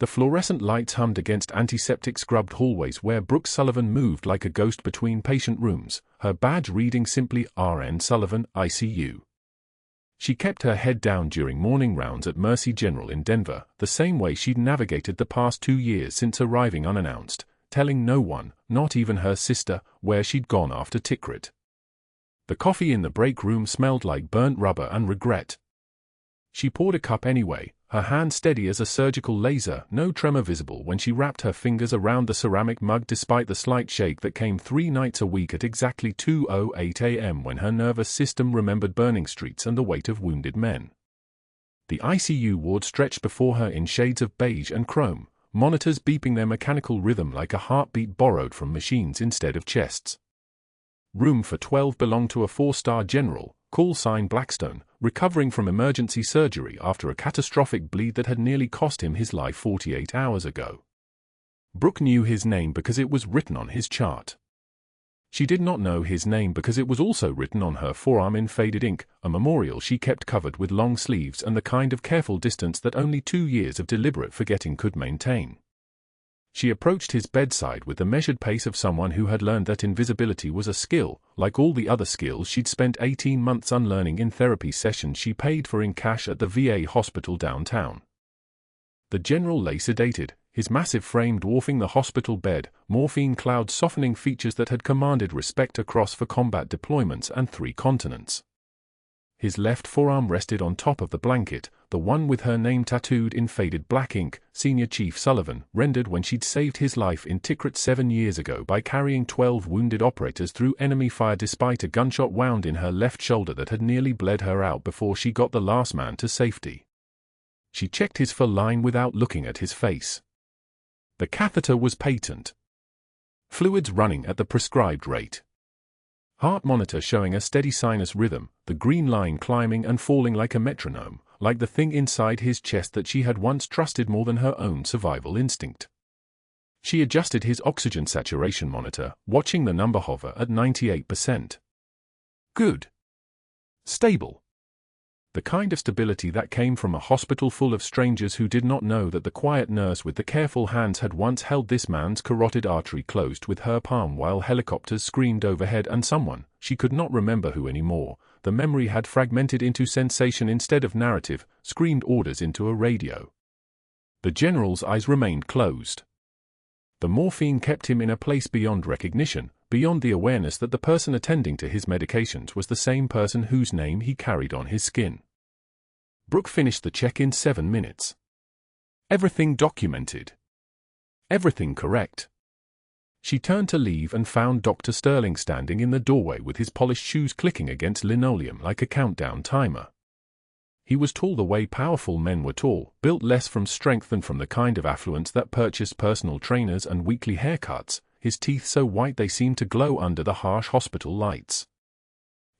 The fluorescent lights hummed against antiseptic-scrubbed hallways where Brooke Sullivan moved like a ghost between patient rooms, her badge reading simply RN Sullivan, ICU. She kept her head down during morning rounds at Mercy General in Denver, the same way she'd navigated the past 2 years since arriving unannounced, telling no one, not even her sister, where she'd gone after Tikrit. The coffee in the break room smelled like burnt rubber and regret. She poured a cup anyway, her hand steady as a surgical laser, no tremor visible when she wrapped her fingers around the ceramic mug despite the slight shake that came 3 nights a week at exactly 2:08 a.m. when her nervous system remembered burning streets and the weight of wounded men. The ICU ward stretched before her in shades of beige and chrome, monitors beeping their mechanical rhythm like a heartbeat borrowed from machines instead of chests. Room for 12 belonged to a 4-star general, call sign Blackstone, recovering from emergency surgery after a catastrophic bleed that had nearly cost him his life 48 hours ago. Brooke knew his name because it was written on his chart. She did not know his name because it was also written on her forearm in faded ink, a memorial she kept covered with long sleeves and the kind of careful distance that only 2 years of deliberate forgetting could maintain. She approached his bedside with the measured pace of someone who had learned that invisibility was a skill, like all the other skills she'd spent 18 months unlearning in therapy sessions she paid for in cash at the VA hospital downtown. The general lay sedated, his massive frame dwarfing the hospital bed, morphine cloud softening features that had commanded respect across for combat deployments and 3 continents. His left forearm rested on top of the blanket, the one with her name tattooed in faded black ink, Senior Chief Sullivan, rendered when she'd saved his life in Tikrit 7 years ago by carrying 12 wounded operators through enemy fire despite a gunshot wound in her left shoulder that had nearly bled her out before she got the last man to safety. She checked his full line without looking at his face. The catheter was patent. Fluids running at the prescribed rate. Heart monitor showing a steady sinus rhythm, the green line climbing and falling like a metronome, like the thing inside his chest that she had once trusted more than her own survival instinct. She adjusted his oxygen saturation monitor, watching the number hover at 98%. Good. Stable. The kind of stability that came from a hospital full of strangers who did not know that the quiet nurse with the careful hands had once held this man's carotid artery closed with her palm while helicopters screamed overhead and someone, she could not remember who anymore, the memory had fragmented into sensation instead of narrative, screamed orders into a radio. The general's eyes remained closed. The morphine kept him in a place beyond recognition, beyond the awareness that the person attending to his medications was the same person whose name he carried on his skin. Brooke finished the check in 7 minutes. Everything documented. Everything correct. She turned to leave and found Dr. Sterling standing in the doorway with his polished shoes clicking against linoleum like a countdown timer. He was tall the way powerful men were tall, built less from strength than from the kind of affluence that purchased personal trainers and weekly haircuts, his teeth so white they seemed to glow under the harsh hospital lights.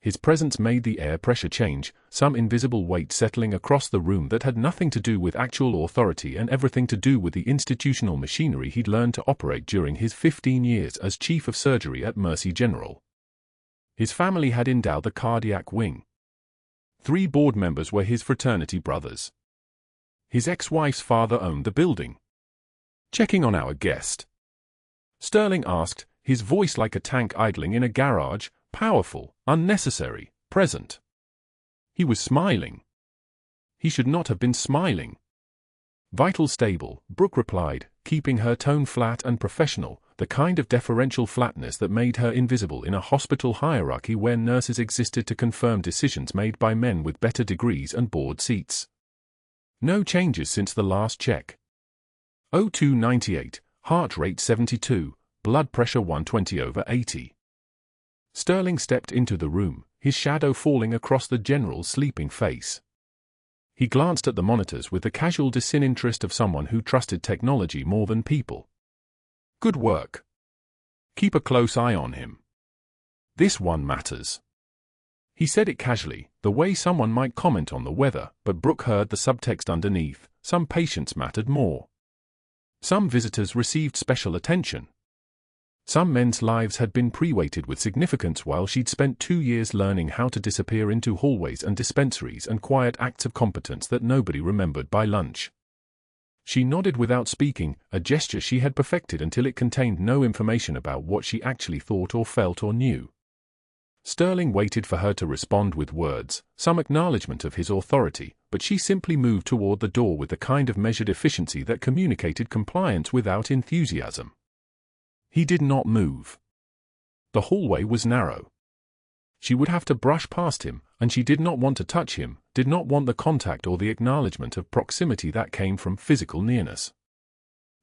His presence made the air pressure change, some invisible weight settling across the room that had nothing to do with actual authority and everything to do with the institutional machinery he'd learned to operate during his 15 years as chief of surgery at Mercy General. His family had endowed the cardiac wing. 3 board members were his fraternity brothers. His ex-wife's father owned the building. Checking on our guest, Sterling asked, his voice like a tank idling in a garage, powerful, unnecessary, present. He was smiling. He should not have been smiling. Vital stable, Brooke replied, keeping her tone flat and professional, the kind of deferential flatness that made her invisible in a hospital hierarchy where nurses existed to confirm decisions made by men with better degrees and board seats. No changes since the last check. O2 98, heart rate 72, blood pressure 120/80. Sterling stepped into the room, his shadow falling across the general's sleeping face. He glanced at the monitors with the casual disinterest of someone who trusted technology more than people. Good work. Keep a close eye on him. This one matters. He said it casually, the way someone might comment on the weather, but Brooke heard the subtext underneath, some patients mattered more. Some visitors received special attention. Some men's lives had been pre-weighted with significance while she'd spent 2 years learning how to disappear into hallways and dispensaries and quiet acts of competence that nobody remembered by lunch. She nodded without speaking, a gesture she had perfected until it contained no information about what she actually thought or felt or knew. Sterling waited for her to respond with words, some acknowledgement of his authority, but she simply moved toward the door with the kind of measured efficiency that communicated compliance without enthusiasm. He did not move. The hallway was narrow. She would have to brush past him, and she did not want to touch him, did not want the contact or the acknowledgement of proximity that came from physical nearness.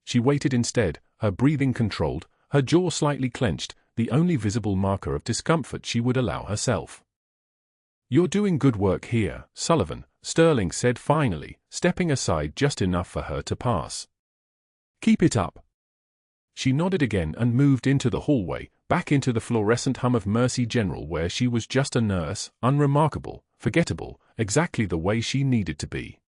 She waited instead, her breathing controlled, her jaw slightly clenched, the only visible marker of discomfort she would allow herself. "You're doing good work here, Sullivan," Sterling said finally, stepping aside just enough for her to pass. "Keep it up." She nodded again and moved into the hallway, back into the fluorescent hum of Mercy General where she was just a nurse, unremarkable, forgettable, exactly the way she needed to be.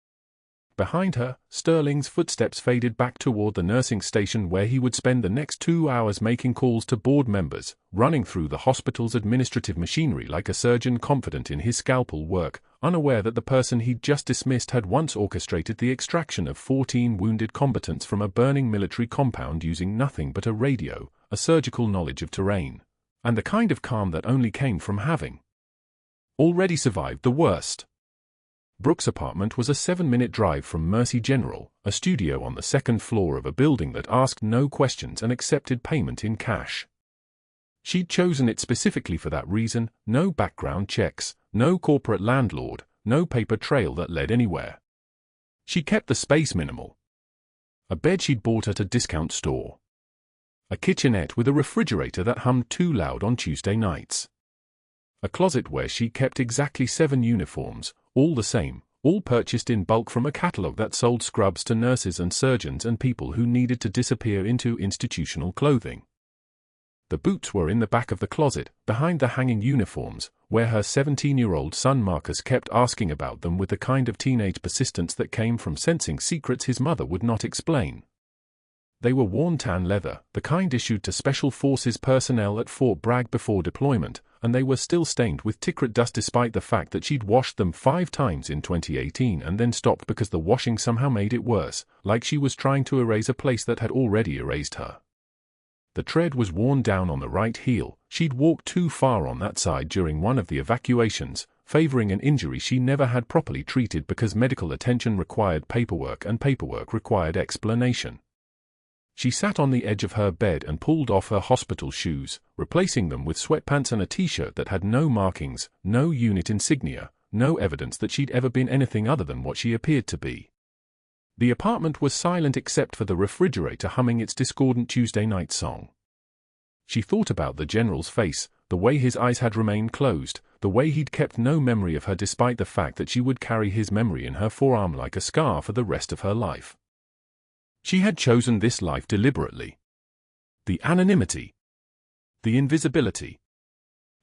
Behind her, Sterling's footsteps faded back toward the nursing station where he would spend the next 2 hours making calls to board members, running through the hospital's administrative machinery like a surgeon confident in his scalpel work, unaware that the person he'd just dismissed had once orchestrated the extraction of 14 wounded combatants from a burning military compound using nothing but a radio, a surgical knowledge of terrain, and the kind of calm that only came from having already survived the worst. Brooke's apartment was a 7-minute drive from Mercy General, a studio on the second floor of a building that asked no questions and accepted payment in cash. She'd chosen it specifically for that reason, no background checks, no corporate landlord, no paper trail that led anywhere. She kept the space minimal. A bed she'd bought at a discount store. A kitchenette with a refrigerator that hummed too loud on Tuesday nights. A closet where she kept exactly 7 uniforms, all the same, all purchased in bulk from a catalogue that sold scrubs to nurses and surgeons and people who needed to disappear into institutional clothing. The boots were in the back of the closet, behind the hanging uniforms, where her 17-year-old son Marcus kept asking about them with the kind of teenage persistence that came from sensing secrets his mother would not explain. They were worn tan leather, the kind issued to Special Forces personnel at Fort Bragg before deployment, and they were still stained with Tikrit dust despite the fact that she'd washed them 5 times in 2018 and then stopped because the washing somehow made it worse, like she was trying to erase a place that had already erased her. The tread was worn down on the right heel. She'd walked too far on that side during one of the evacuations, favoring an injury she never had properly treated because medical attention required paperwork and paperwork required explanation. She sat on the edge of her bed and pulled off her hospital shoes, replacing them with sweatpants and a t-shirt that had no markings, no unit insignia, no evidence that she'd ever been anything other than what she appeared to be. The apartment was silent except for the refrigerator humming its discordant Tuesday night song. She thought about the general's face, the way his eyes had remained closed, the way he'd kept no memory of her despite the fact that she would carry his memory in her forearm like a scar for the rest of her life. She had chosen this life deliberately. The anonymity. The invisibility.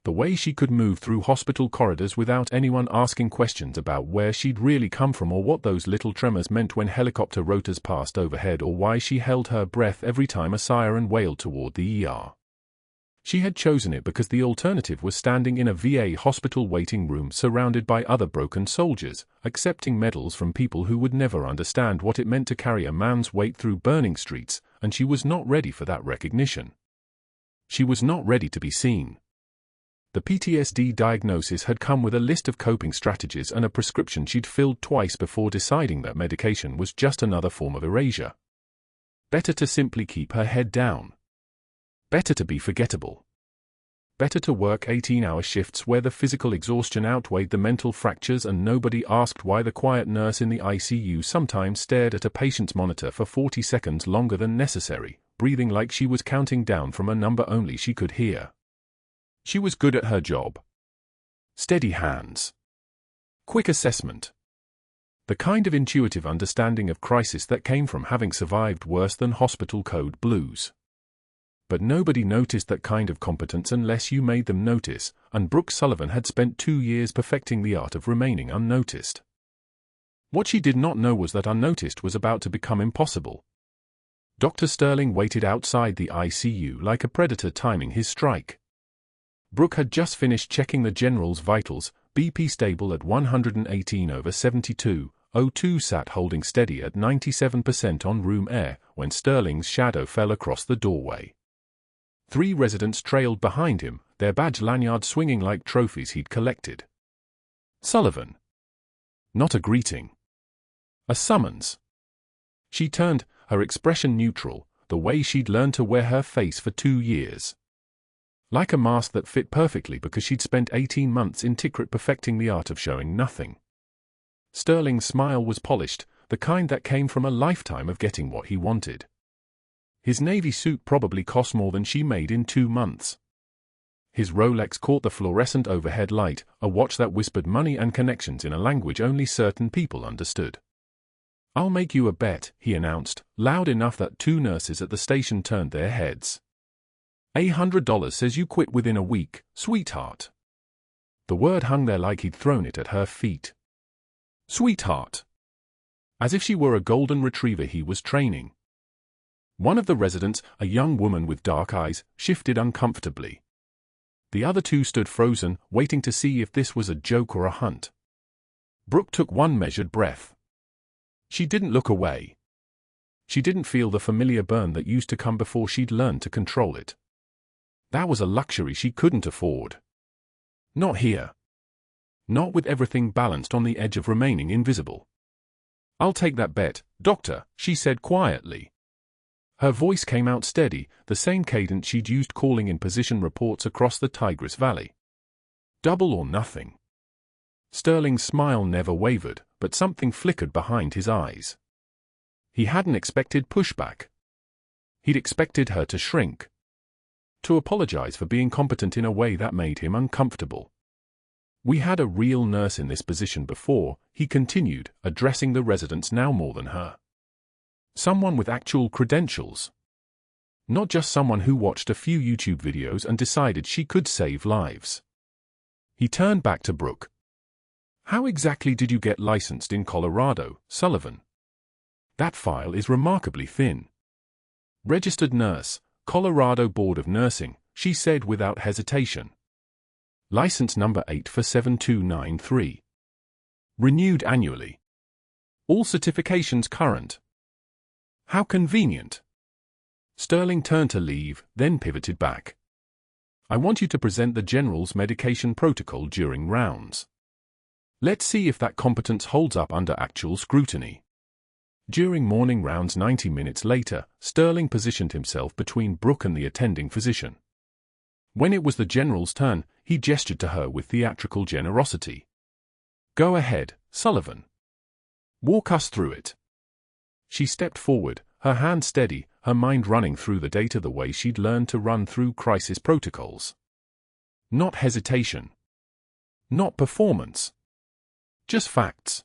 The way she could move through hospital corridors without anyone asking questions about where she'd really come from or what those little tremors meant when helicopter rotors passed overhead or why she held her breath every time a siren wailed toward the ER. She had chosen it because the alternative was standing in a VA hospital waiting room surrounded by other broken soldiers, accepting medals from people who would never understand what it meant to carry a man's weight through burning streets, and she was not ready for that recognition. She was not ready to be seen. The PTSD diagnosis had come with a list of coping strategies and a prescription she'd filled twice before deciding that medication was just another form of erasure. Better to simply keep her head down. Better to be forgettable. Better to work 18-hour shifts where the physical exhaustion outweighed the mental fractures and nobody asked why the quiet nurse in the ICU sometimes stared at a patient's monitor for 40 seconds longer than necessary, breathing like she was counting down from a number only she could hear. She was good at her job. Steady hands. Quick assessment. The kind of intuitive understanding of crisis that came from having survived worse than hospital code blues. But nobody noticed that kind of competence unless you made them notice, and Brooke Sullivan had spent 2 years perfecting the art of remaining unnoticed. What she did not know was that unnoticed was about to become impossible. Dr. Sterling waited outside the ICU like a predator timing his strike. Brooke had just finished checking the general's vitals, BP stable at 118/72, 02 sat holding steady at 97% on room air when Sterling's shadow fell across the doorway. 3 residents trailed behind him, their badge lanyards swinging like trophies he'd collected. Sullivan. Not a greeting. A summons. She turned, her expression neutral, the way she'd learned to wear her face for 2 years. Like a mask that fit perfectly because she'd spent 18 months in Tikrit perfecting the art of showing nothing. Sterling's smile was polished, the kind that came from a lifetime of getting what he wanted. His navy suit probably cost more than she made in 2 months. His Rolex caught the fluorescent overhead light, a watch that whispered money and connections in a language only certain people understood. "I'll make you a bet," he announced, loud enough that 2 nurses at the station turned their heads. $100 says you quit within a week, sweetheart." The word hung there like he'd thrown it at her feet. Sweetheart. As if she were a golden retriever he was training. One of the residents, a young woman with dark eyes, shifted uncomfortably. The other 2 stood frozen, waiting to see if this was a joke or a hunt. Brooke took one measured breath. She didn't look away. She didn't feel the familiar burn that used to come before she'd learned to control it. That was a luxury she couldn't afford. Not here. Not with everything balanced on the edge of remaining invisible. "I'll take that bet, Doctor," she said quietly. Her voice came out steady, the same cadence she'd used calling in position reports across the Tigris Valley. Double or nothing. Sterling's smile never wavered, but something flickered behind his eyes. He hadn't expected pushback. He'd expected her to shrink. To apologize for being competent in a way that made him uncomfortable. "We had a real nurse in this position before," he continued, addressing the residents now more than her. "Someone with actual credentials. Not just someone who watched a few YouTube videos and decided she could save lives." He turned back to Brooke. "How exactly did you get licensed in Colorado, Sullivan? That file is remarkably thin." "Registered nurse, Colorado Board of Nursing," she said without hesitation. "License number 8 for 7293. Renewed annually. All certifications current." "How convenient." Sterling turned to leave, then pivoted back. "I want you to present the General's medication protocol during rounds. Let's see if that competence holds up under actual scrutiny." During morning rounds 90 minutes later, Sterling positioned himself between Brooke and the attending physician. When it was the General's turn, he gestured to her with theatrical generosity. "Go ahead, Sullivan. Walk us through it." She stepped forward, her hand steady, her mind running through the data the way she'd learned to run through crisis protocols. Not hesitation. Not performance. Just facts.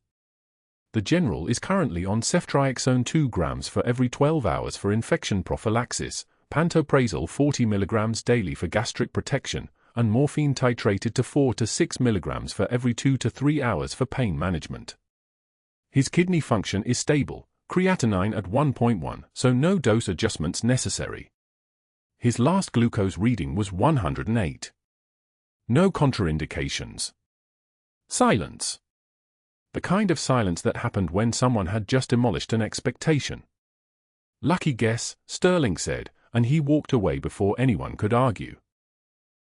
The General is currently on ceftriaxone 2 grams for every 12 hours for infection prophylaxis, pantoprazole 40 mg daily for gastric protection, and morphine titrated to 4 to 6 mg for every 2 to 3 hours for pain management. His kidney function is stable, creatinine at 1.1, so no dose adjustments necessary. His last glucose reading was 108. No contraindications. Silence. The kind of silence that happened when someone had just demolished an expectation. "Lucky guess," Sterling said, and he walked away before anyone could argue.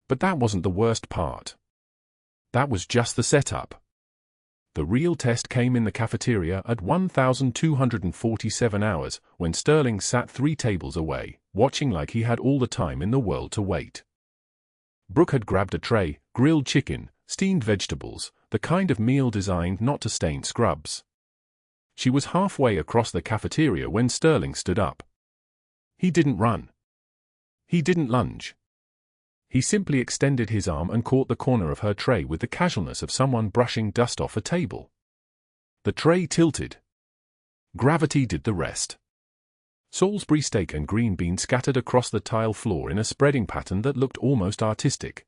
But that wasn't the worst part. That was just the setup. The real test came in the cafeteria at 1,247 hours, when Sterling sat 3 tables away, watching like he had all the time in the world to wait. Brooke had grabbed a tray, grilled chicken, steamed vegetables, the kind of meal designed not to stain scrubs. She was halfway across the cafeteria when Sterling stood up. He didn't run. He didn't lunge. He simply extended his arm and caught the corner of her tray with the casualness of someone brushing dust off a table. The tray tilted. Gravity did the rest. Salisbury steak and green beans scattered across the tile floor in a spreading pattern that looked almost artistic.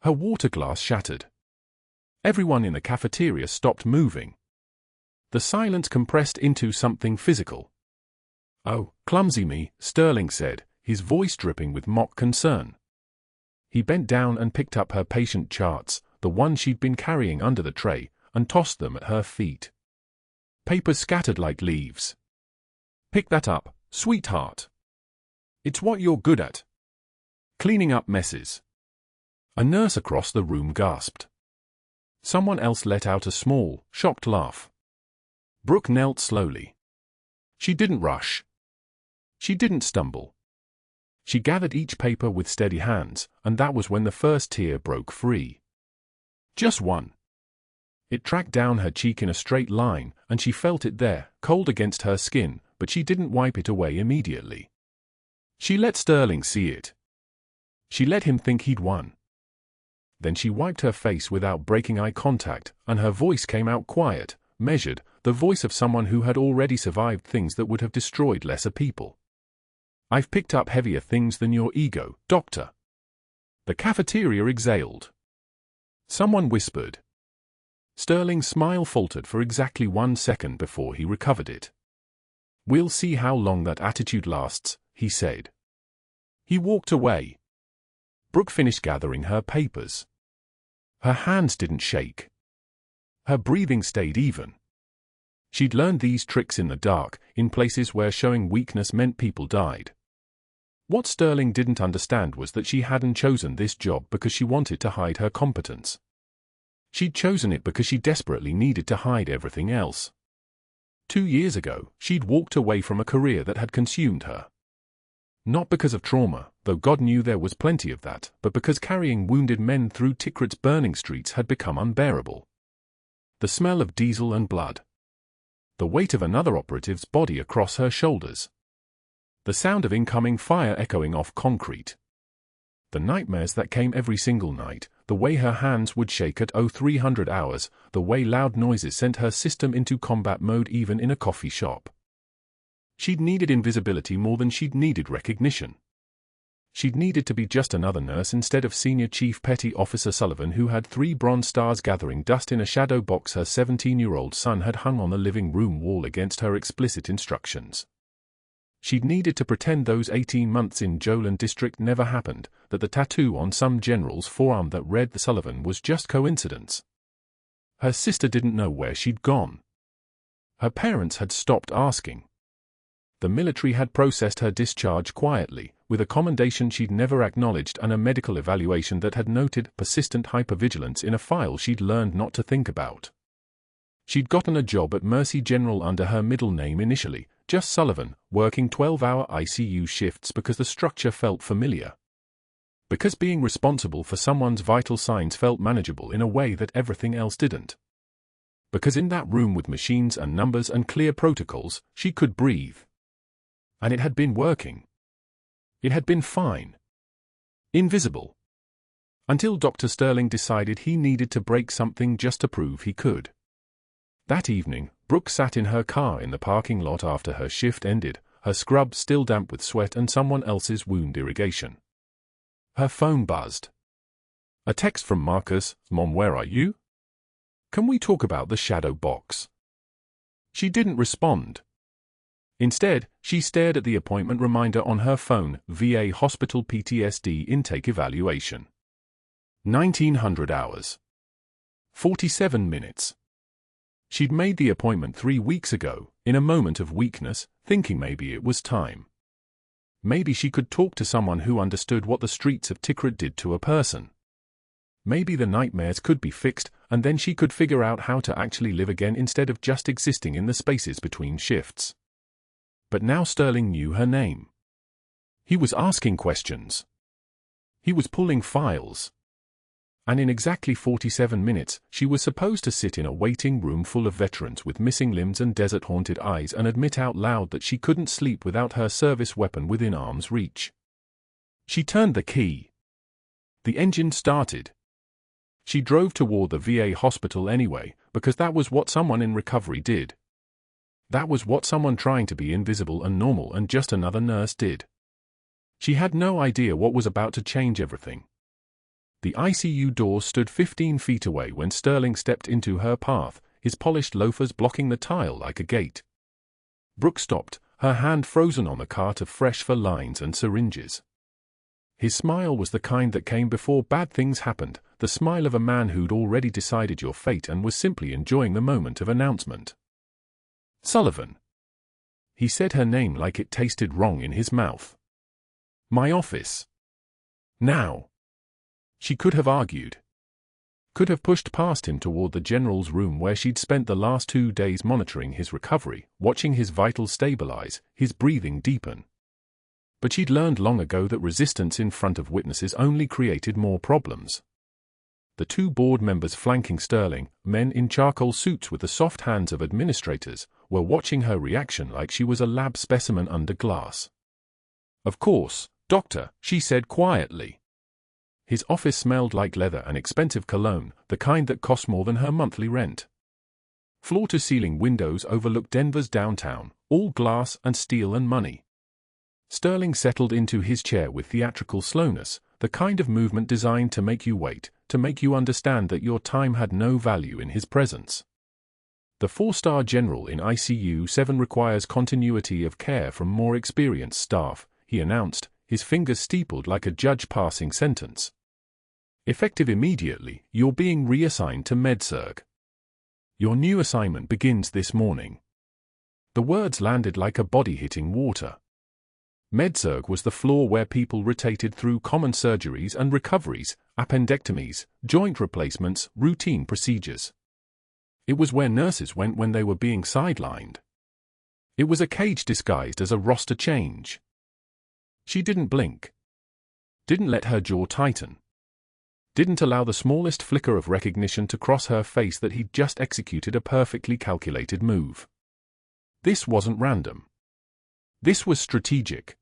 Her water glass shattered. Everyone in the cafeteria stopped moving. The silence compressed into something physical. "Oh, clumsy me," Sterling said, his voice dripping with mock concern. He bent down and picked up her patient charts, the ones she'd been carrying under the tray, and tossed them at her feet. Papers scattered like leaves. Pick that up, sweetheart. It's what you're good at. Cleaning up messes. A nurse across the room gasped. Someone else let out a small, shocked laugh. Brooke knelt slowly. She didn't rush. She didn't stumble. She gathered each paper with steady hands, and that was when the first tear broke free. Just one. It tracked down her cheek in a straight line, and she felt it there, cold against her skin, but she didn't wipe it away immediately. She let Sterling see it. She let him think he'd won. Then she wiped her face without breaking eye contact, and her voice came out quiet, measured, the voice of someone who had already survived things that would have destroyed lesser people. I've picked up heavier things than your ego, Doctor. The cafeteria exhaled. Someone whispered. Sterling's smile faltered for exactly 1 second before he recovered it. We'll see how long that attitude lasts, he said. He walked away. Brooke finished gathering her papers. Her hands didn't shake. Her breathing stayed even. She'd learned these tricks in the dark, in places where showing weakness meant people died. What Sterling didn't understand was that she hadn't chosen this job because she wanted to hide her competence. She'd chosen it because she desperately needed to hide everything else. 2 years ago, she'd walked away from a career that had consumed her. Not because of trauma, though God knew there was plenty of that, but because carrying wounded men through Tikrit's burning streets had become unbearable. The smell of diesel and blood. The weight of another operative's body across her shoulders. The sound of incoming fire echoing off concrete. The nightmares that came every single night, the way her hands would shake at 0300 hours, the way loud noises sent her system into combat mode even in a coffee shop. She'd needed invisibility more than she'd needed recognition. She'd needed to be just another nurse instead of Senior Chief Petty Officer Sullivan, who had 3 bronze stars gathering dust in a shadow box her 17-year-old son had hung on the living room wall against her explicit instructions. She'd needed to pretend those 18 months in Jolan District never happened, that the tattoo on some general's forearm that read the Sullivan was just coincidence. Her sister didn't know where she'd gone. Her parents had stopped asking. The military had processed her discharge quietly, with a commendation she'd never acknowledged and a medical evaluation that had noted persistent hypervigilance in a file she'd learned not to think about. She'd gotten a job at Mercy General under her middle name initially, just Sullivan, working 12-hour ICU shifts because the structure felt familiar. Because being responsible for someone's vital signs felt manageable in a way that everything else didn't. Because in that room with machines and numbers and clear protocols, she could breathe. And it had been working. It had been fine. Invisible. Until Dr. Sterling decided he needed to break something just to prove he could. That evening, Brooke sat in her car in the parking lot after her shift ended, her scrub still damp with sweat and someone else's wound irrigation. Her phone buzzed. A text from Marcus, "Mom, where are you? Can we talk about the shadow box?" She didn't respond. Instead, she stared at the appointment reminder on her phone, VA Hospital PTSD Intake Evaluation. 1900 hours. 47 minutes. She'd made the appointment 3 weeks ago, in a moment of weakness, thinking maybe it was time. Maybe she could talk to someone who understood what the streets of Tikrit did to a person. Maybe the nightmares could be fixed, and then she could figure out how to actually live again instead of just existing in the spaces between shifts. But now Sterling knew her name. He was asking questions. He was pulling files. And in exactly 47 minutes, she was supposed to sit in a waiting room full of veterans with missing limbs and desert-haunted eyes and admit out loud that she couldn't sleep without her service weapon within arm's reach. She turned the key. The engine started. She drove toward the VA hospital anyway, because that was what someone in recovery did. That was what someone trying to be invisible and normal and just another nurse did. She had no idea what was about to change everything. The ICU door stood 15 feet away when Sterling stepped into her path, his polished loafers blocking the tile like a gate. Brooke stopped, her hand frozen on the cart of fresh for lines and syringes. His smile was the kind that came before bad things happened, the smile of a man who'd already decided your fate and was simply enjoying the moment of announcement. Sullivan. He said her name like it tasted wrong in his mouth. My office. Now. She could have argued. Could have pushed past him toward the general's room where she'd spent the last 2 days monitoring his recovery, watching his vitals stabilize, his breathing deepen. But she'd learned long ago that resistance in front of witnesses only created more problems. The 2 board members flanking Sterling, men in charcoal suits with the soft hands of administrators, were watching her reaction like she was a lab specimen under glass. Of course, Doctor, she said quietly. His office smelled like leather and expensive cologne, the kind that cost more than her monthly rent. Floor-to-ceiling windows overlooked Denver's downtown, all glass and steel and money. Sterling settled into his chair with theatrical slowness, the kind of movement designed to make you wait, to make you understand that your time had no value in his presence. The 4-star general in ICU 7 requires continuity of care from more experienced staff, he announced, his fingers steepled like a judge passing sentence. Effective immediately, you're being reassigned to MedSurg. Your new assignment begins this morning. The words landed like a body hitting water. MedSurg was the floor where people rotated through common surgeries and recoveries, appendectomies, joint replacements, routine procedures. It was where nurses went when they were being sidelined. It was a cage disguised as a roster change. She didn't blink. Didn't let her jaw tighten. Didn't allow the smallest flicker of recognition to cross her face that he'd just executed a perfectly calculated move. This wasn't random. This was strategic.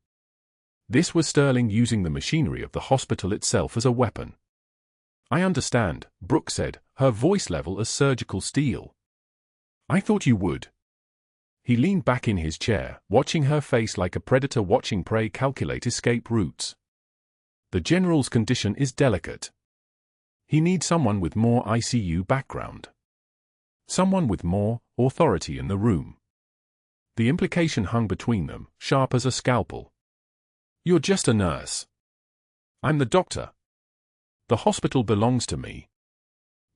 This was Sterling using the machinery of the hospital itself as a weapon. I understand, Brooke said, her voice level as surgical steel. I thought you would. He leaned back in his chair, watching her face like a predator watching prey calculate escape routes. The general's condition is delicate. He needs someone with more ICU background. Someone with more authority in the room. The implication hung between them, sharp as a scalpel. You're just a nurse. I'm the doctor. The hospital belongs to me.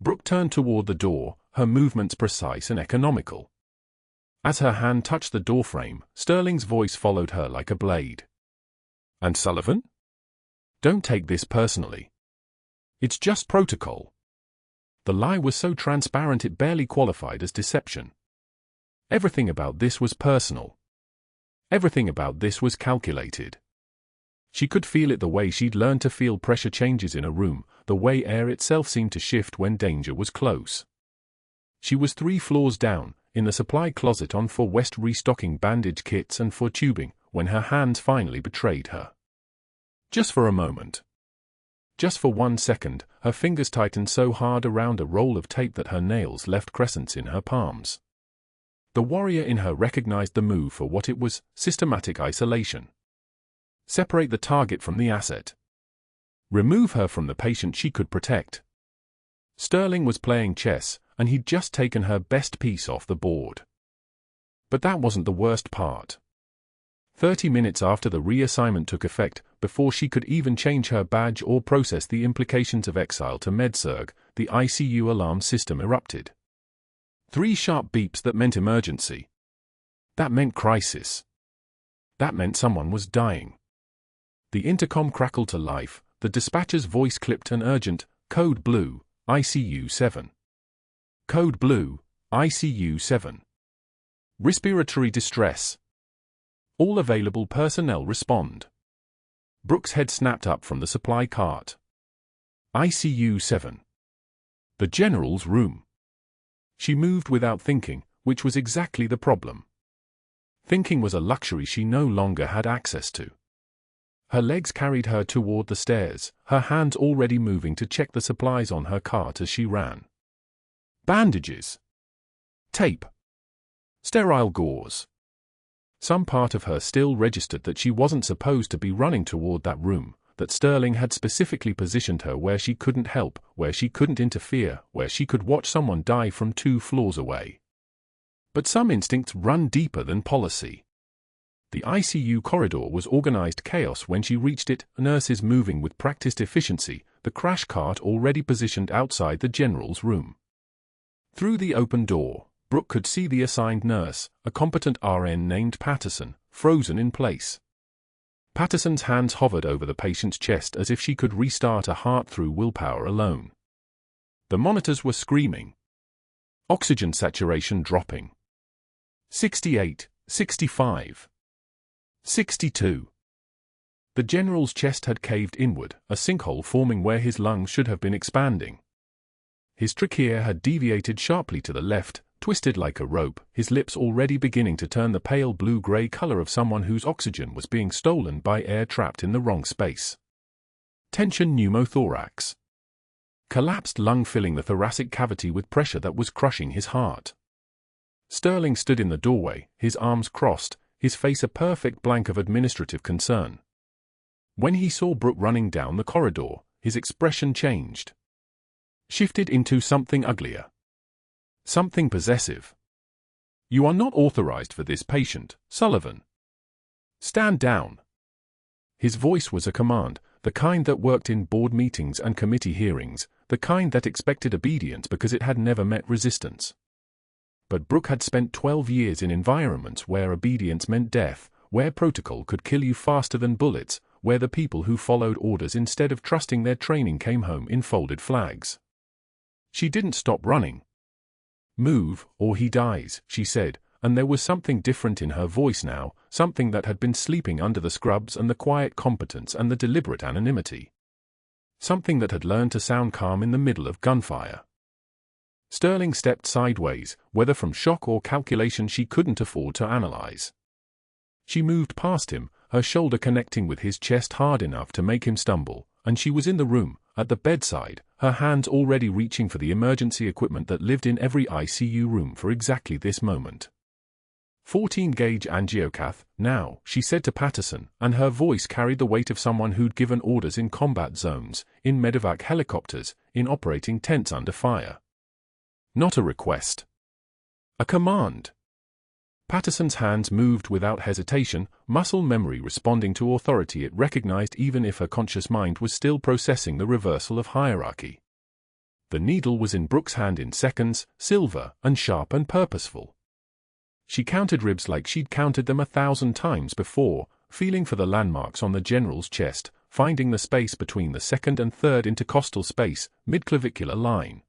Brooke turned toward the door, her movements precise and economical. As her hand touched the doorframe, Sterling's voice followed her like a blade. And Sullivan? Don't take this personally. It's just protocol. The lie was so transparent it barely qualified as deception. Everything about this was personal. Everything about this was calculated. She could feel it the way she'd learned to feel pressure changes in a room, the way air itself seemed to shift when danger was close. She was 3 floors down, in the supply closet on 4 West restocking bandage kits and for tubing, when her hands finally betrayed her. Just for a moment. Just for 1 second, her fingers tightened so hard around a roll of tape that her nails left crescents in her palms. The warrior in her recognized the move for what it was, systematic isolation. Separate the target from the asset. Remove her from the patient she could protect. Sterling was playing chess, and he'd just taken her best piece off the board. But that wasn't the worst part. 30 minutes after the reassignment took effect, before she could even change her badge or process the implications of exile to MedSurg, the ICU alarm system erupted. 3 sharp beeps that meant emergency. That meant crisis. That meant someone was dying. The intercom crackled to life, the dispatcher's voice clipped and urgent, Code Blue, ICU 7. Code Blue, ICU 7. Respiratory distress. All available personnel respond. Brooke's head snapped up from the supply cart. ICU 7. The general's room. She moved without thinking, which was exactly the problem. Thinking was a luxury she no longer had access to. Her legs carried her toward the stairs, her hands already moving to check the supplies on her cart as she ran. Bandages. Tape. Sterile gauze. Some part of her still registered that she wasn't supposed to be running toward that room, that Sterling had specifically positioned her where she couldn't help, where she couldn't interfere, where she could watch someone die from 2 floors away. But some instincts run deeper than policy. The ICU corridor was organized chaos when she reached it, nurses moving with practiced efficiency, the crash cart already positioned outside the general's room. Through the open door, Brooke could see the assigned nurse, a competent RN named Patterson, frozen in place. Patterson's hands hovered over the patient's chest as if she could restart a heart through willpower alone. The monitors were screaming. Oxygen saturation dropping. 68, 65. 62. The general's chest had caved inward, a sinkhole forming where his lungs should have been expanding. His trachea had deviated sharply to the left, twisted like a rope, his lips already beginning to turn the pale blue-gray color of someone whose oxygen was being stolen by air trapped in the wrong space. Tension pneumothorax. Collapsed lung filling the thoracic cavity with pressure that was crushing his heart. Sterling stood in the doorway, his arms crossed, his face a perfect blank of administrative concern. When he saw Brooke running down the corridor, his expression changed. Shifted into something uglier. Something possessive. "You are not authorized for this patient, Sullivan. Stand down." His voice was a command, the kind that worked in board meetings and committee hearings, the kind that expected obedience because it had never met resistance. But Brooke had spent 12 years in environments where obedience meant death, where protocol could kill you faster than bullets, where the people who followed orders instead of trusting their training came home in folded flags. She didn't stop running. "Move, or he dies," she said, and there was something different in her voice now, something that had been sleeping under the scrubs and the quiet competence and the deliberate anonymity. Something that had learned to sound calm in the middle of gunfire. Sterling stepped sideways, whether from shock or calculation she couldn't afford to analyze. She moved past him, her shoulder connecting with his chest hard enough to make him stumble, and she was in the room, at the bedside, her hands already reaching for the emergency equipment that lived in every ICU room for exactly this moment. 14-gauge angiocath, now, she said to Patterson, and her voice carried the weight of someone who'd given orders in combat zones, in medevac helicopters, in operating tents under fire. Not a request. A command. Patterson's hands moved without hesitation, muscle memory responding to authority it recognized even if her conscious mind was still processing the reversal of hierarchy. The needle was in Brooke's hand in seconds, silver and sharp and purposeful. She counted ribs like she'd counted them 1,000 times before, feeling for the landmarks on the general's chest, finding the space between the second and third intercostal space, mid-clavicular line.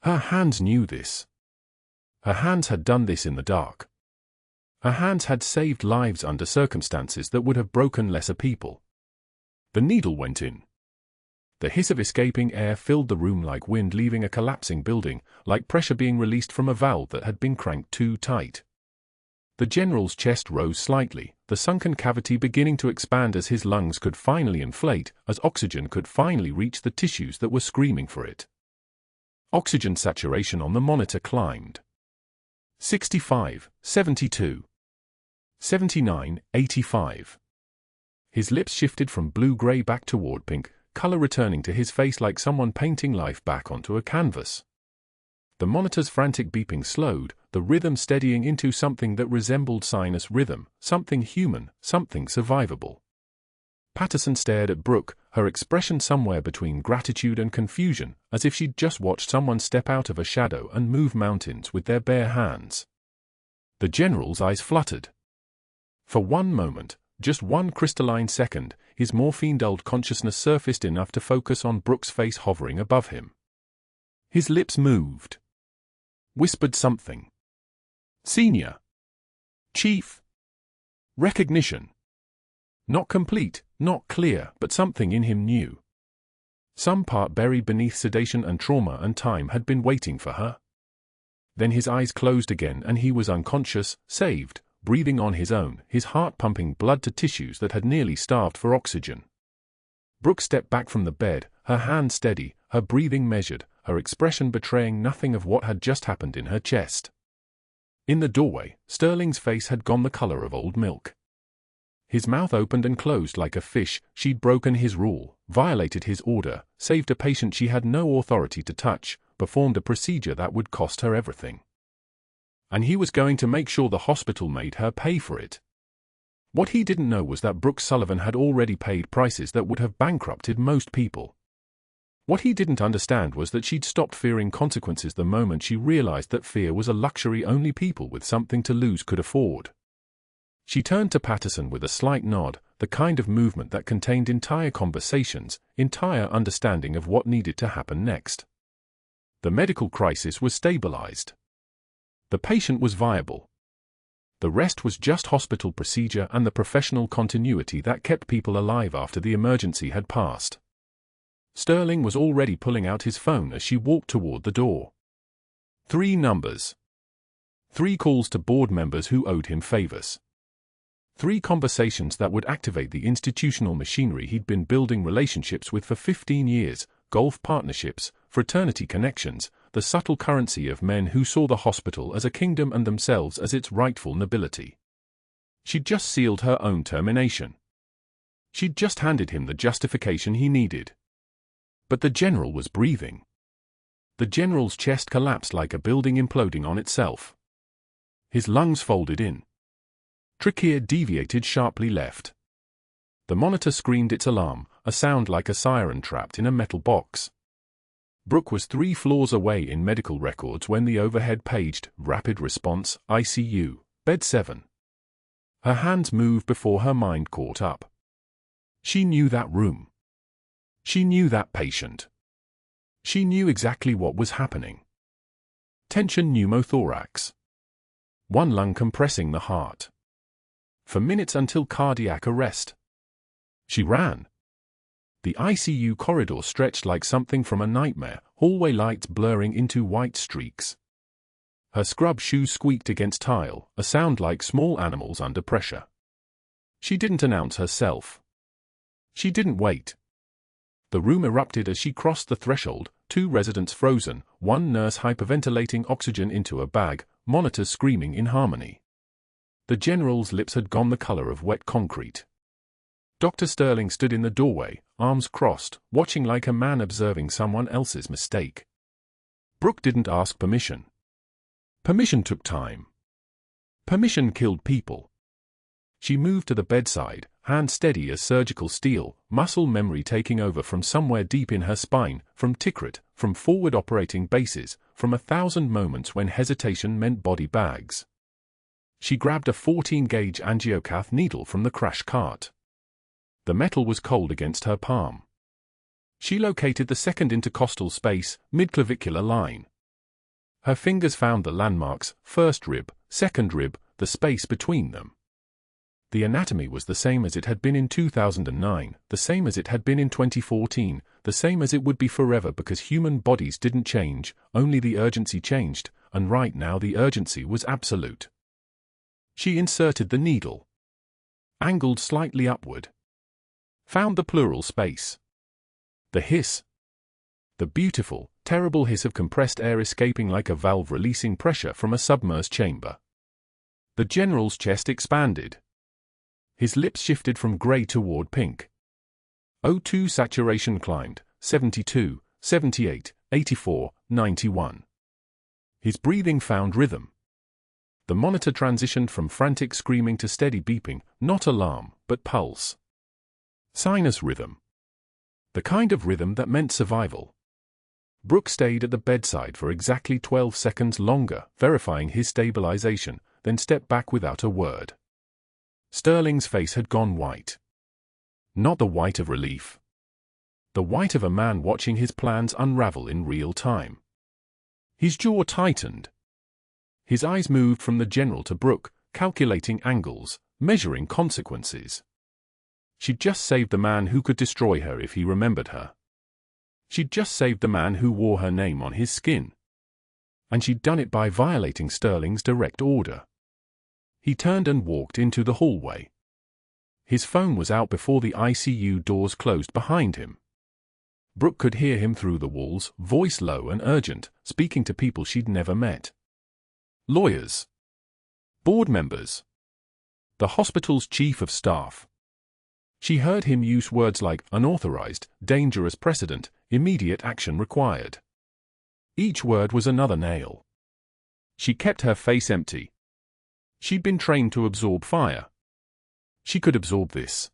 Her hands knew this. Her hands had done this in the dark. Her hands had saved lives under circumstances that would have broken lesser people. The needle went in. The hiss of escaping air filled the room like wind leaving a collapsing building, like pressure being released from a valve that had been cranked too tight. The general's chest rose slightly, the sunken cavity beginning to expand as his lungs could finally inflate, as oxygen could finally reach the tissues that were screaming for it. Oxygen saturation on the monitor climbed. 65, 72. 79, 85. His lips shifted from blue-gray back toward pink, color returning to his face like someone painting life back onto a canvas. The monitor's frantic beeping slowed, the rhythm steadying into something that resembled sinus rhythm, something human, something survivable. Patterson stared at Brooke, her expression somewhere between gratitude and confusion, as if she'd just watched someone step out of a shadow and move mountains with their bare hands. The general's eyes fluttered. For one moment, just one crystalline second, his morphine-dulled consciousness surfaced enough to focus on Brooke's face hovering above him. His lips moved. Whispered something. Senior. Chief. Recognition. Not complete, not clear, but something in him knew. Some part buried beneath sedation and trauma and time had been waiting for her. Then his eyes closed again and he was unconscious, saved, breathing on his own, his heart pumping blood to tissues that had nearly starved for oxygen. Brooke stepped back from the bed, her hand steady, her breathing measured, her expression betraying nothing of what had just happened in her chest. In the doorway, Sterling's face had gone the color of old milk. His mouth opened and closed like a fish. She'd broken his rule, violated his order, saved a patient she had no authority to touch, performed a procedure that would cost her everything. And he was going to make sure the hospital made her pay for it. What he didn't know was that Brooke Sullivan had already paid prices that would have bankrupted most people. What he didn't understand was that she'd stopped fearing consequences the moment she realized that fear was a luxury only people with something to lose could afford. She turned to Patterson with a slight nod, the kind of movement that contained entire conversations, entire understanding of what needed to happen next. The medical crisis was stabilized. The patient was viable. The rest was just hospital procedure and the professional continuity that kept people alive after the emergency had passed. Sterling was already pulling out his phone as she walked toward the door. 3 numbers. 3 calls to board members who owed him favors. 3 conversations that would activate the institutional machinery he'd been building relationships with for 15 years, golf partnerships, fraternity connections, the subtle currency of men who saw the hospital as a kingdom and themselves as its rightful nobility. She'd just sealed her own termination. She'd just handed him the justification he needed. But the general was breathing. The general's chest collapsed like a building imploding on itself. His lungs folded in. Trachea deviated sharply left. The monitor screamed its alarm, a sound like a siren trapped in a metal box. Brooke was 3 floors away in medical records when the overhead paged, Rapid Response, ICU, Bed 7. Her hands moved before her mind caught up. She knew that room. She knew that patient. She knew exactly what was happening. Tension pneumothorax. 1 lung compressing the heart. For minutes until cardiac arrest. She ran. The ICU corridor stretched like something from a nightmare, hallway lights blurring into white streaks. Her scrub shoes squeaked against tile, a sound like small animals under pressure. She didn't announce herself. She didn't wait. The room erupted as she crossed the threshold, 2 residents frozen, 1 nurse hyperventilating oxygen into a bag, monitors screaming in harmony. The general's lips had gone the color of wet concrete. Dr. Sterling stood in the doorway, arms crossed, watching like a man observing someone else's mistake. Brooke didn't ask permission. Permission took time. Permission killed people. She moved to the bedside, hand steady as surgical steel, muscle memory taking over from somewhere deep in her spine, from Tikrit, from forward operating bases, from 1,000 moments when hesitation meant body bags. She grabbed a 14-gauge angiocath needle from the crash cart. The metal was cold against her palm. She located the second intercostal space, midclavicular line. Her fingers found the landmarks, first rib, second rib, the space between them. The anatomy was the same as it had been in 2009, the same as it had been in 2014, the same as it would be forever because human bodies didn't change, only the urgency changed, and right now the urgency was absolute. She inserted the needle. Angled slightly upward. Found the pleural space. The hiss. The beautiful, terrible hiss of compressed air escaping like a valve releasing pressure from a submerged chamber. The general's chest expanded. His lips shifted from gray toward pink. O2 saturation climbed, 72, 78, 84, 91. His breathing found rhythm. The monitor transitioned from frantic screaming to steady beeping, not alarm, but pulse. Sinus rhythm. The kind of rhythm that meant survival. Brooke stayed at the bedside for exactly 12 seconds longer, verifying his stabilization, then stepped back without a word. Sterling's face had gone white. Not the white of relief. The white of a man watching his plans unravel in real time. His jaw tightened. His eyes moved from the general to Brooke, calculating angles, measuring consequences. She'd just saved the man who could destroy her if he remembered her. She'd just saved the man who wore her name on his skin. And she'd done it by violating Sterling's direct order. He turned and walked into the hallway. His phone was out before the ICU doors closed behind him. Brooke could hear him through the walls, voice low and urgent, speaking to people she'd never met. Lawyers. Board members. The hospital's chief of staff. She heard him use words like unauthorized, dangerous precedent, immediate action required. Each word was another nail. She kept her face empty. She'd been trained to absorb fire. She could absorb this.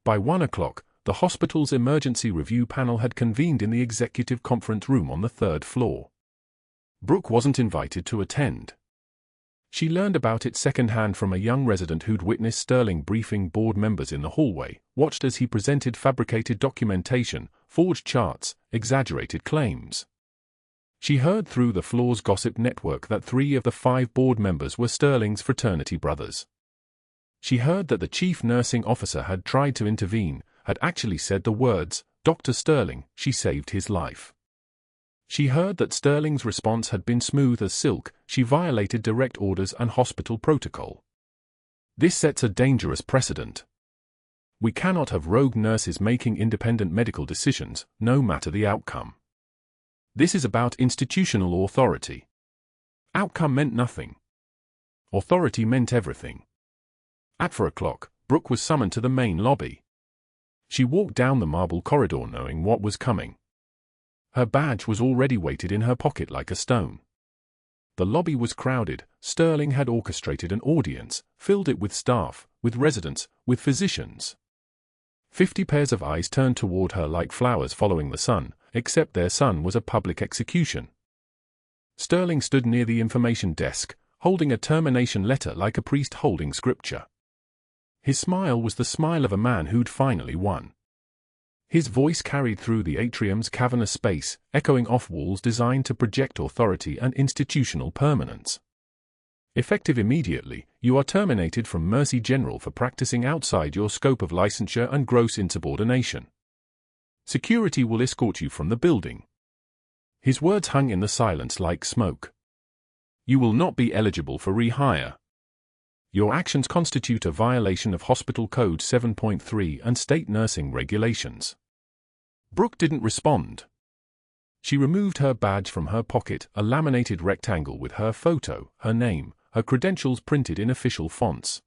By 1 o'clock, the hospital's emergency review panel had convened in the executive conference room on the 3rd floor. Brooke wasn't invited to attend. She learned about it secondhand from a young resident who'd witnessed Sterling briefing board members in the hallway, watched as he presented fabricated documentation, forged charts, exaggerated claims. She heard through the floor's gossip network that 3 of the 5 board members were Sterling's fraternity brothers. She heard that the chief nursing officer had tried to intervene, had actually said the words, "Dr. Sterling, she saved his life." She heard that Sterling's response had been smooth as silk, she violated direct orders and hospital protocol. This sets a dangerous precedent. We cannot have rogue nurses making independent medical decisions, no matter the outcome. This is about institutional authority. Outcome meant nothing. Authority meant everything. At 4 o'clock, Brooke was summoned to the main lobby. She walked down the marble corridor knowing what was coming. Her badge was already weighted in her pocket like a stone. The lobby was crowded. Sterling had orchestrated an audience, filled it with staff, with residents, with physicians. 50 pairs of eyes turned toward her like flowers following the sun, except their sun was a public execution. Sterling stood near the information desk, holding a termination letter like a priest holding scripture. His smile was the smile of a man who'd finally won. His voice carried through the atrium's cavernous space, echoing off walls designed to project authority and institutional permanence. Effective immediately, you are terminated from Mercy General for practicing outside your scope of licensure and gross insubordination. Security will escort you from the building. His words hung in the silence like smoke. You will not be eligible for rehire. Your actions constitute a violation of Hospital Code 7.3 and state nursing regulations. Brooke didn't respond. She removed her badge from her pocket, a laminated rectangle with her photo, her name, her credentials printed in official fonts.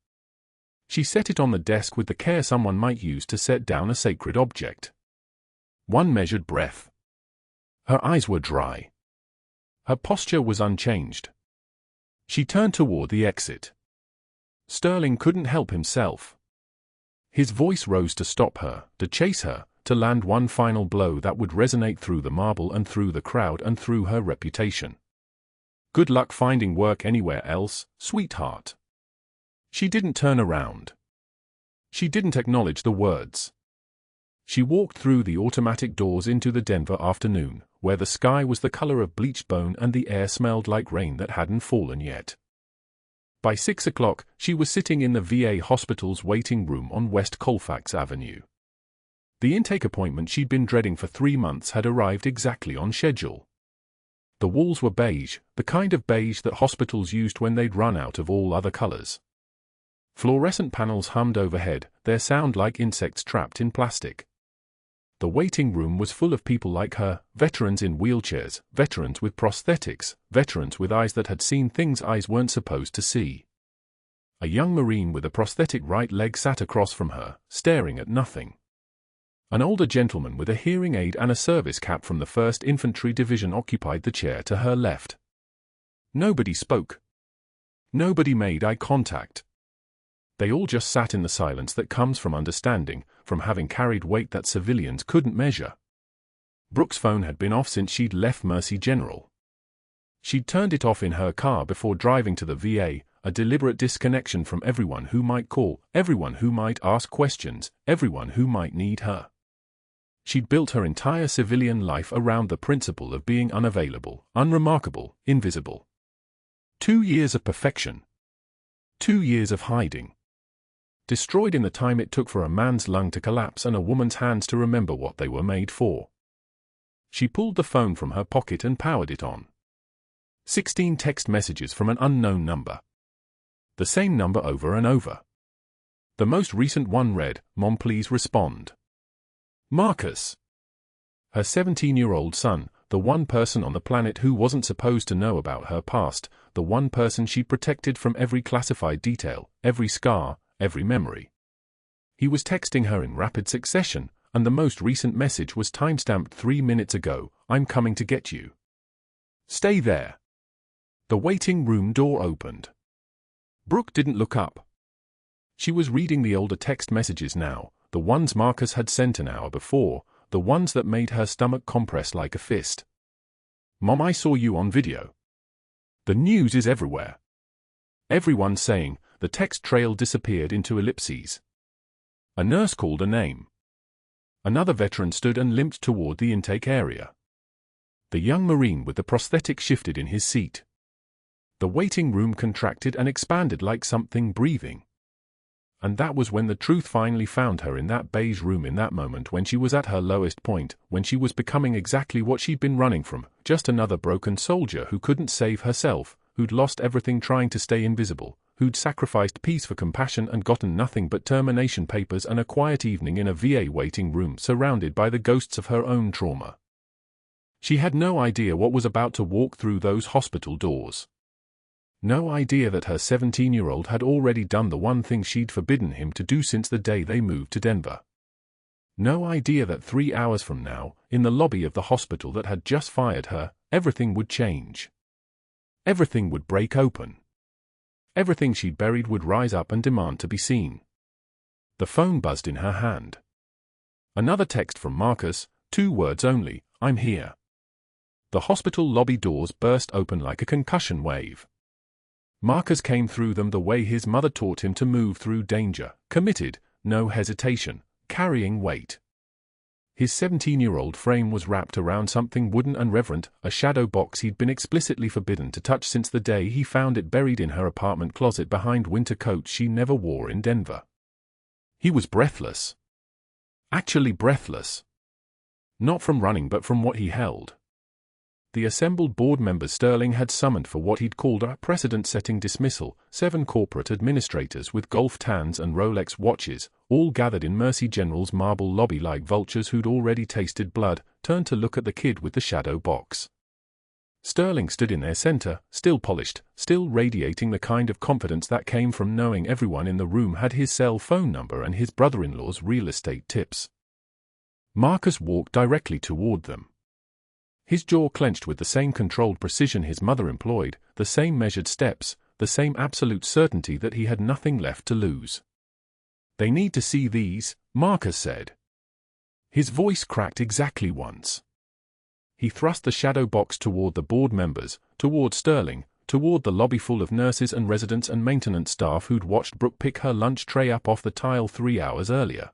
She set it on the desk with the care someone might use to set down a sacred object. One measured breath. Her eyes were dry. Her posture was unchanged. She turned toward the exit. Sterling couldn't help himself. His voice rose to stop her, to chase her, to land one final blow that would resonate through the marble and through the crowd and through her reputation. Good luck finding work anywhere else, sweetheart. She didn't turn around. She didn't acknowledge the words. She walked through the automatic doors into the Denver afternoon, where the sky was the color of bleached bone and the air smelled like rain that hadn't fallen yet. By 6 o'clock, she was sitting in the VA hospital's waiting room on West Colfax Avenue. The intake appointment she'd been dreading for 3 months had arrived exactly on schedule. The walls were beige, the kind of beige that hospitals used when they'd run out of all other colors. Fluorescent panels hummed overhead, their sound like insects trapped in plastic. The waiting room was full of people like her, veterans in wheelchairs, veterans with prosthetics, veterans with eyes that had seen things eyes weren't supposed to see. A young Marine with a prosthetic right leg sat across from her, staring at nothing. An older gentleman with a hearing aid and a service cap from the 1st Infantry Division occupied the chair to her left. Nobody spoke. Nobody made eye contact. They all just sat in the silence that comes from understanding, from having carried weight that civilians couldn't measure. Brooke's phone had been off since she'd left Mercy General. She'd turned it off in her car before driving to the VA, a deliberate disconnection from everyone who might call, everyone who might ask questions, everyone who might need her. She'd built her entire civilian life around the principle of being unavailable, unremarkable, invisible. 2 years of perfection. 2 years of hiding. Destroyed in the time it took for a man's lung to collapse and a woman's hands to remember what they were made for. She pulled the phone from her pocket and powered it on. 16 text messages from an unknown number. The same number over and over. The most recent one read, "Mom, please respond." Marcus. Her 17-year-old son, the one person on the planet who wasn't supposed to know about her past, the one person she protected from every classified detail, every scar, every memory. He was texting her in rapid succession, and the most recent message was timestamped 3 minutes ago, "I'm coming to get you. Stay there." The waiting room door opened. Brooke didn't look up. She was reading the older text messages now, the ones Marcus had sent an hour before, the ones that made her stomach compress like a fist. "Mom, I saw you on video. The news is everywhere. Everyone saying." The text trail disappeared into ellipses. A nurse called a name. Another veteran stood and limped toward the intake area. The young Marine with the prosthetic shifted in his seat. The waiting room contracted and expanded like something breathing. And that was when the truth finally found her in that beige room, in that moment when she was at her lowest point, when she was becoming exactly what she'd been running from, just another broken soldier who couldn't save herself, who'd lost everything trying to stay invisible, who'd sacrificed peace for compassion and gotten nothing but termination papers and a quiet evening in a VA waiting room surrounded by the ghosts of her own trauma. She had no idea what was about to walk through those hospital doors. No idea that her 17-year-old had already done the one thing she'd forbidden him to do since the day they moved to Denver. No idea that 3 hours from now, in the lobby of the hospital that had just fired her, everything would change. Everything would break open. Everything she'd buried would rise up and demand to be seen. The phone buzzed in her hand. Another text from Marcus, 2 words only, "I'm here." The hospital lobby doors burst open like a concussion wave. Marcus came through them the way his mother taught him to move through danger, committed, no hesitation, carrying weight. His 17-year-old frame was wrapped around something wooden and reverent, a shadow box he'd been explicitly forbidden to touch since the day he found it buried in her apartment closet behind winter coats she never wore in Denver. He was breathless. Actually breathless. Not from running but from what he held. The assembled board members Sterling had summoned for what he'd called a precedent-setting dismissal, 7 corporate administrators with golf tans and Rolex watches, all gathered in Mercy General's marble lobby like vultures who'd already tasted blood, turned to look at the kid with the shadow box. Sterling stood in their center, still polished, still radiating the kind of confidence that came from knowing everyone in the room had his cell phone number and his brother-in-law's real estate tips. Marcus walked directly toward them. His jaw clenched with the same controlled precision his mother employed, the same measured steps, the same absolute certainty that he had nothing left to lose. "They need to see these," Marcus said. His voice cracked exactly once. He thrust the shadow box toward the board members, toward Sterling, toward the lobby full of nurses and residents and maintenance staff who'd watched Brooke pick her lunch tray up off the tile 3 hours earlier.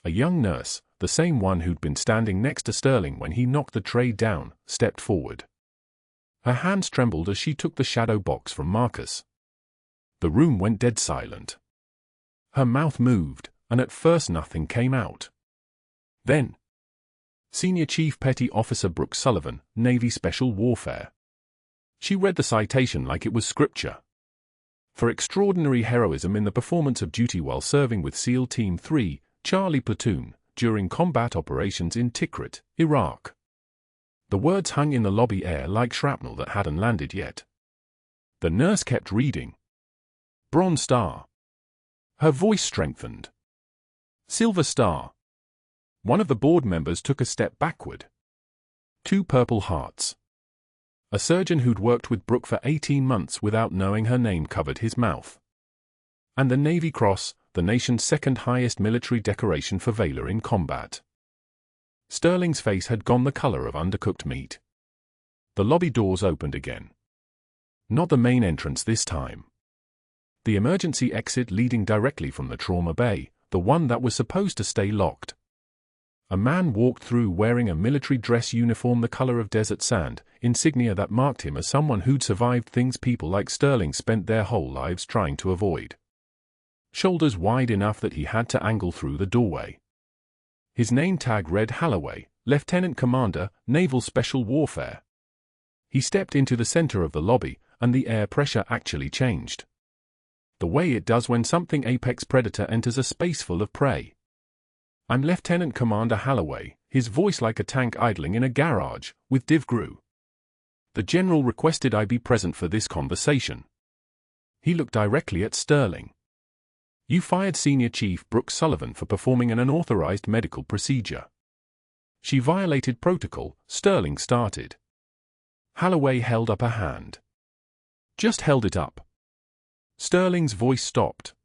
A young nurse, the same one who'd been standing next to Sterling when he knocked the tray down, stepped forward. Her hands trembled as she took the shadow box from Marcus. The room went dead silent. Her mouth moved, and at first nothing came out. Then, Senior Chief Petty Officer Brooke Sullivan, Navy Special Warfare. She read the citation like it was scripture. For extraordinary heroism in the performance of duty while serving with SEAL Team 3, Charlie Platoon, during combat operations in Tikrit, Iraq. The words hung in the lobby air like shrapnel that hadn't landed yet. The nurse kept reading. Bronze Star. Her voice strengthened. Silver Star. One of the board members took a step backward. 2 Purple Hearts. A surgeon who'd worked with Brooke for 18 months without knowing her name covered his mouth. And the Navy Cross, the nation's 2nd highest military decoration for valor in combat. Sterling's face had gone the color of undercooked meat. The lobby doors opened again. Not the main entrance this time. The emergency exit leading directly from the trauma bay, the one that was supposed to stay locked. A man walked through wearing a military dress uniform the color of desert sand, insignia that marked him as someone who'd survived things people like Sterling spent their whole lives trying to avoid. Shoulders wide enough that he had to angle through the doorway. His name tag read Holloway, Lieutenant Commander, Naval Special Warfare. He stepped into the center of the lobby, and the air pressure actually changed. The way it does when something apex predator enters a space full of prey. "I'm Lieutenant Commander Holloway," his voice like a tank idling in a garage, with Div Gru. "The General requested I be present for this conversation." He looked directly at Sterling. "You fired Senior Chief Brooke Sullivan for performing an unauthorized medical procedure." "She violated protocol," Sterling started. Holloway held up a hand. "Just held it up." Sterling's voice stopped.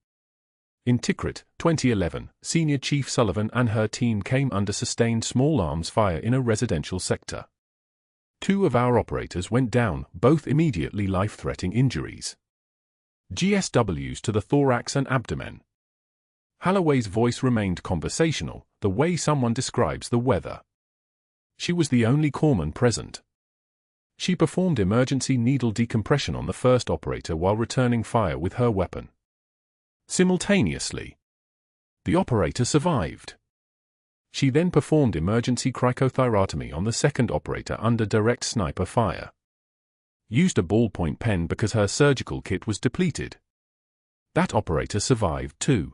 In Tikrit, 2011, Senior Chief Sullivan and her team came under sustained small arms fire in a residential sector. 2 of our operators went down, both immediately life-threatening injuries. GSWs to the thorax and abdomen. Holloway's voice remained conversational, the way someone describes the weather. She was the only corpsman present. She performed emergency needle decompression on the first operator while returning fire with her weapon. Simultaneously, the operator survived. She then performed emergency cricothyrotomy on the second operator under direct sniper fire. Used a ballpoint pen because her surgical kit was depleted. That operator survived too.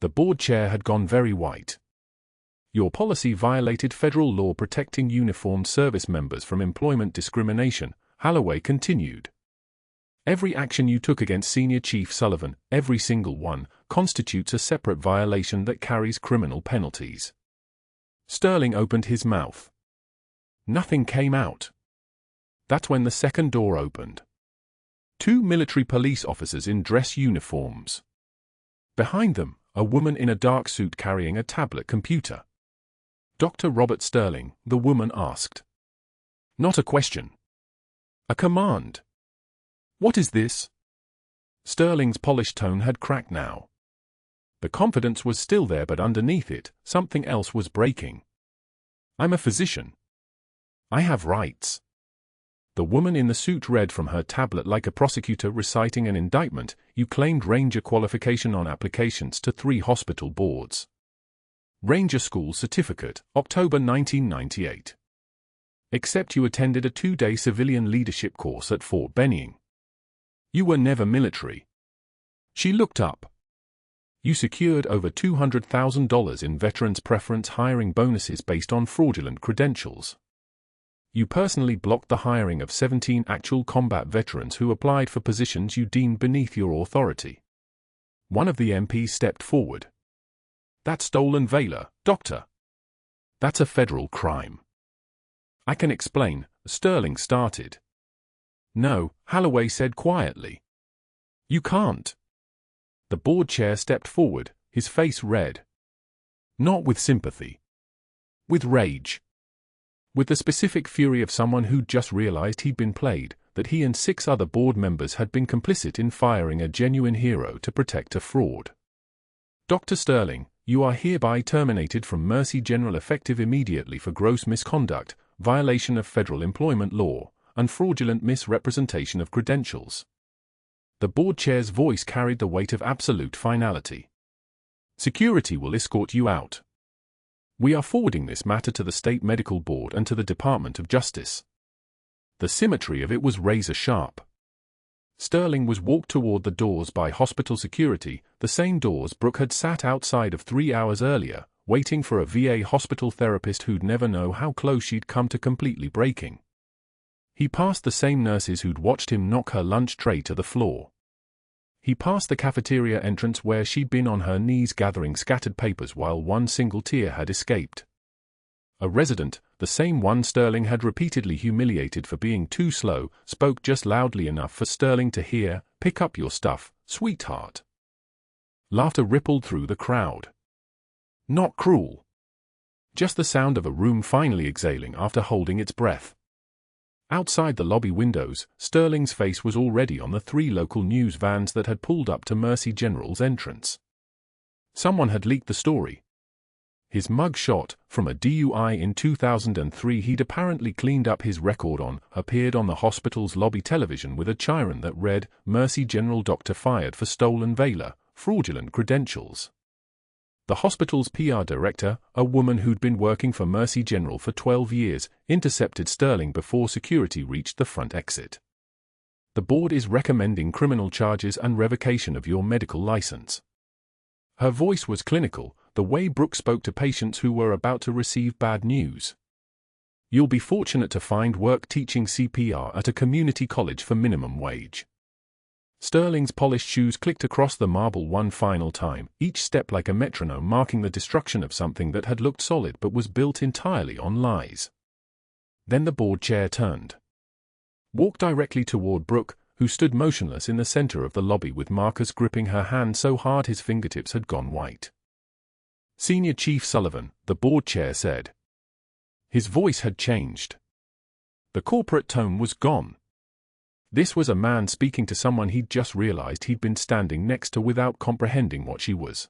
The board chair had gone very white. Your policy violated federal law protecting uniformed service members from employment discrimination, Holloway continued. Every action you took against Senior Chief Sullivan, every single one, constitutes a separate violation that carries criminal penalties. Sterling opened his mouth. Nothing came out. That's when the second door opened. 2 military police officers in dress uniforms. Behind them, a woman in a dark suit carrying a tablet computer. Dr. Robert Sterling, the woman asked. Not a question. A command. What is this? Sterling's polished tone had cracked now. The confidence was still there, but underneath it, something else was breaking. I'm a physician. I have rights. The woman in the suit read from her tablet like a prosecutor reciting an indictment. You claimed Ranger qualification on applications to 3 hospital boards. Ranger School Certificate, October 1998. Except you attended a 2-day civilian leadership course at Fort Benning. You were never military. She looked up. You secured over $200,000 in veterans preference hiring bonuses based on fraudulent credentials. You personally blocked the hiring of 17 actual combat veterans who applied for positions you deemed beneath your authority. One of the MPs stepped forward. That's stolen valor, Doctor. That's a federal crime. I can explain, Sterling started. No, Holloway said quietly. You can't. The board chair stepped forward, his face red. Not with sympathy. With rage. With the specific fury of someone who'd just realized he'd been played, that he and 6 other board members had been complicit in firing a genuine hero to protect a fraud. Dr. Sterling, you are hereby terminated from Mercy General effective immediately for gross misconduct, violation of federal employment law, and fraudulent misrepresentation of credentials. The board chair's voice carried the weight of absolute finality. Security will escort you out. We are forwarding this matter to the State Medical Board and to the Department of Justice. The symmetry of it was razor-sharp. Sterling was walked toward the doors by hospital security, the same doors Brooke had sat outside of 3 hours earlier, waiting for a VA hospital therapist who'd never know how close she'd come to completely breaking. He passed the same nurses who'd watched him knock her lunch tray to the floor. He passed the cafeteria entrance where she'd been on her knees gathering scattered papers while one single tear had escaped. A resident, the same one Sterling had repeatedly humiliated for being too slow, spoke just loudly enough for Sterling to hear, "Pick up your stuff, sweetheart." Laughter rippled through the crowd. Not cruel. Just the sound of a room finally exhaling after holding its breath. Outside the lobby windows, Sterling's face was already on the 3 local news vans that had pulled up to Mercy General's entrance. Someone had leaked the story. His mug shot, from a DUI in 2003 he'd apparently cleaned up his record on, appeared on the hospital's lobby television with a chyron that read, "Mercy General Doctor fired for stolen valor, fraudulent credentials." The hospital's PR director, a woman who'd been working for Mercy General for 12 years, intercepted Sterling before security reached the front exit. The board is recommending criminal charges and revocation of your medical license. Her voice was clinical, the way Brooke spoke to patients who were about to receive bad news. You'll be fortunate to find work teaching CPR at a community college for minimum wage. Sterling's polished shoes clicked across the marble one final time, each step like a metronome marking the destruction of something that had looked solid but was built entirely on lies. Then the board chair turned. Walked directly toward Brooke, who stood motionless in the center of the lobby with Marcus gripping her hand so hard his fingertips had gone white. "Senior Chief Sullivan," the board chair said. His voice had changed. The corporate tone was gone. This was a man speaking to someone he'd just realized he'd been standing next to without comprehending what she was.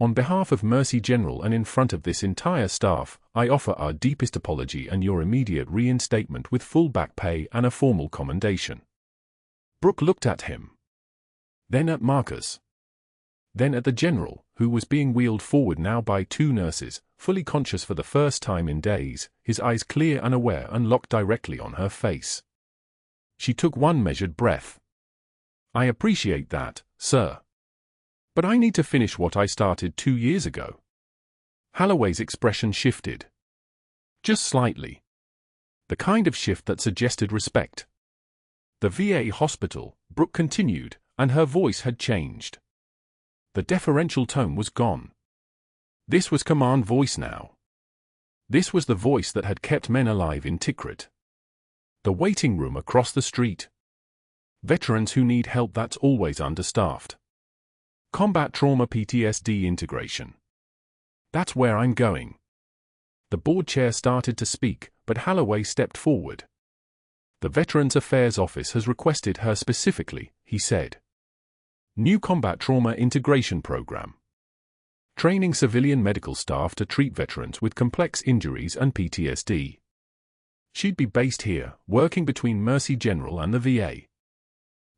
"On behalf of Mercy General and in front of this entire staff, I offer our deepest apology and your immediate reinstatement with full back pay and a formal commendation." Brooke looked at him. Then at Marcus. Then at the general, who was being wheeled forward now by two nurses, fully conscious for the first time in days, his eyes clear and aware and locked directly on her face. She took one measured breath. "I appreciate that, sir. But I need to finish what I started 2 years ago." Holloway's expression shifted. Just slightly. The kind of shift that suggested respect. "The VA hospital," Brooke continued, and her voice had changed. The deferential tone was gone. This was command voice now. This was the voice that had kept men alive in Tikrit. The waiting room across the street. Veterans who need help that's always understaffed. Combat trauma PTSD integration. "That's where I'm going." The board chair started to speak, but Holloway stepped forward. "The Veterans Affairs Office has requested her specifically," he said. "New combat trauma integration program. Training civilian medical staff to treat veterans with complex injuries and PTSD. She'd be based here, working between Mercy General and the VA."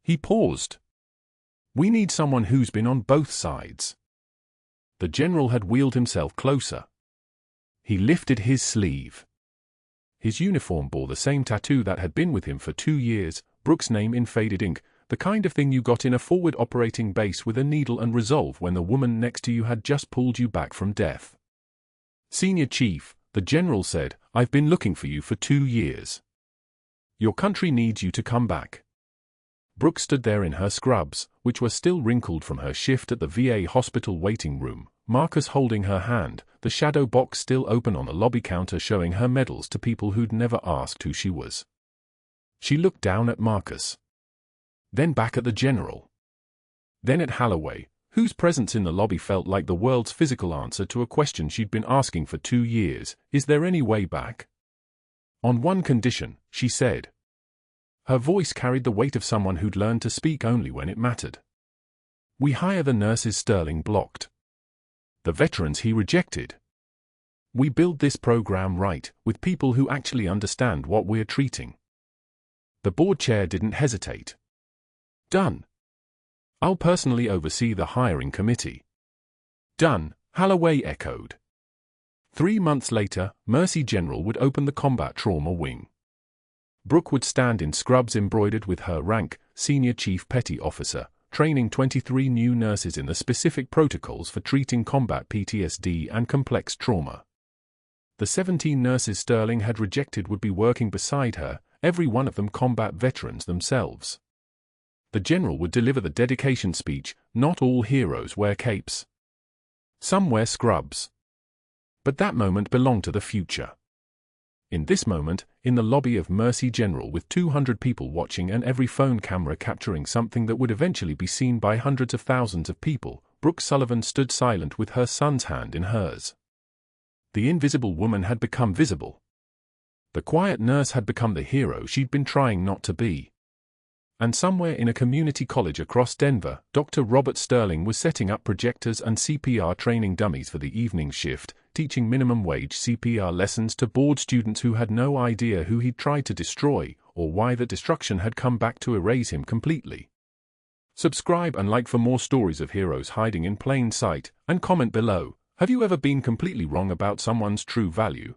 He paused. "We need someone who's been on both sides." The general had wheeled himself closer. He lifted his sleeve. His uniform bore the same tattoo that had been with him for 2 years, Brooke's name in faded ink, the kind of thing you got in a forward operating base with a needle and resolve when the woman next to you had just pulled you back from death. "Senior Chief," the general said, "I've been looking for you for 2 years. Your country needs you to come back." Brooke stood there in her scrubs, which were still wrinkled from her shift at the VA hospital waiting room, Marcus holding her hand, the shadow box still open on the lobby counter showing her medals to people who'd never asked who she was. She looked down at Marcus. Then back at the general. Then at Holloway, whose presence in the lobby felt like the world's physical answer to a question she'd been asking for 2 years, "Is there any way back?" "On one condition," she said. Her voice carried the weight of someone who'd learned to speak only when it mattered. "We hire the nurses Sterling blocked. The veterans he rejected. We build this program right, with people who actually understand what we're treating." The board chair didn't hesitate. "Done. I'll personally oversee the hiring committee." "Done," Holloway echoed. 3 months later, Mercy General would open the combat trauma wing. Brooke would stand in scrubs embroidered with her rank, Senior Chief Petty Officer, training 23 new nurses in the specific protocols for treating combat PTSD and complex trauma. The 17 nurses Sterling had rejected would be working beside her, every one of them combat veterans themselves. The general would deliver the dedication speech, "Not all heroes wear capes. Some wear scrubs." But that moment belonged to the future. In this moment, in the lobby of Mercy General with 200 people watching and every phone camera capturing something that would eventually be seen by hundreds of thousands of people, Brooke Sullivan stood silent with her son's hand in hers. The invisible woman had become visible. The quiet nurse had become the hero she'd been trying not to be. And somewhere in a community college across Denver, Dr. Robert Sterling was setting up projectors and CPR training dummies for the evening shift, teaching minimum wage CPR lessons to bored students who had no idea who he'd tried to destroy, or why the destruction had come back to erase him completely. Subscribe and like for more stories of heroes hiding in plain sight, and comment below, have you ever been completely wrong about someone's true value?